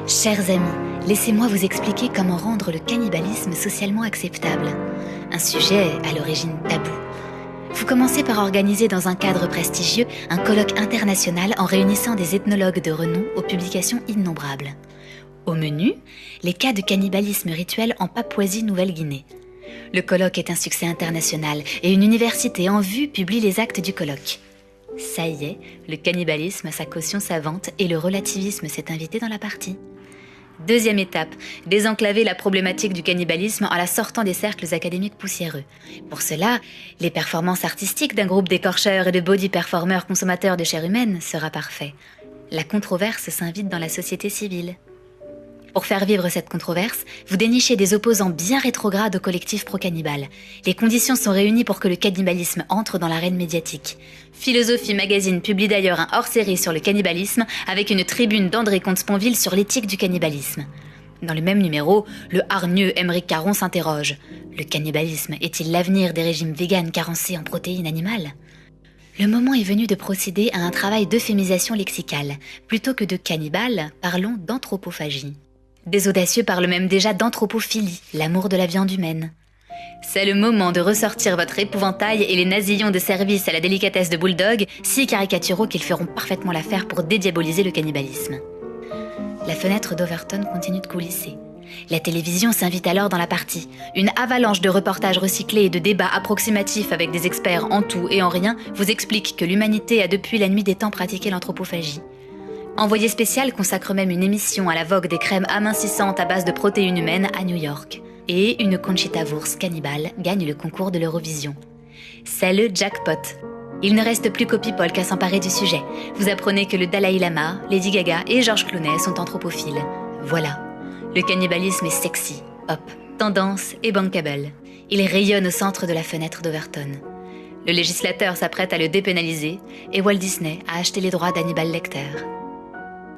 Chers amis, laissez-moi vous expliquer comment rendre le cannibalisme socialement acceptable. Un sujet à l'origine tabou. Vous commencez par organiser dans un cadre prestigieux un colloque international en réunissant des ethnologues de renom aux publications innombrables. Au menu, les cas de cannibalisme rituel en Papouasie-Nouvelle-Guinée. Le colloque est un succès international et une université en vue publie les actes du colloque. Ça y est, le cannibalisme a sa caution savante et le relativisme s'est invité dans la partie. Deuxième étape, désenclaver la problématique du cannibalisme en la sortant des cercles académiques poussiéreux. Pour cela, les performances artistiques d'un groupe d'écorcheurs et de body performeurs consommateurs de chair humaine sera parfait. La controverse s'invite dans la société civile. Pour faire vivre cette controverse, vous dénichez des opposants bien rétrogrades au collectif pro-cannibale. Les conditions sont réunies pour que le cannibalisme entre dans l'arène médiatique. Philosophie Magazine publie d'ailleurs un hors-série sur le cannibalisme avec une tribune d'André Comte-Sponville sur l'éthique du cannibalisme. Dans le même numéro, le hargneux Aymeric Caron s'interroge. Le cannibalisme est-il l'avenir des régimes véganes carencés en protéines animales ? Le moment est venu de procéder à un travail d'euphémisation lexicale. Plutôt que de cannibale, parlons d'anthropophagie. Des audacieux parlent même déjà d'anthropophilie, l'amour de la viande humaine. C'est le moment de ressortir votre épouvantail et les nasillons de service à la délicatesse de Bulldog, si caricaturaux qu'ils feront parfaitement l'affaire pour dédiaboliser le cannibalisme. La fenêtre d'Overton continue de coulisser. La télévision s'invite alors dans la partie. Une avalanche de reportages recyclés et de débats approximatifs avec des experts en tout et en rien vous explique que l'humanité a depuis la nuit des temps pratiqué l'anthropophagie. Envoyé spécial consacre même une émission à la vogue des crèmes amincissantes à base de protéines humaines à New York. Et une Conchita Wurst cannibale gagne le concours de l'Eurovision. C'est le jackpot. Il ne reste plus qu'au people qu'à s'emparer du sujet. Vous apprenez que le Dalai Lama, Lady Gaga et George Clooney sont anthropophiles. Voilà. Le cannibalisme est sexy, pop, tendance et bankable. Il rayonne au centre de la fenêtre d'Overton. Le législateur s'apprête à le dépénaliser et Walt Disney a acheté les droits d'Hannibal Lecter.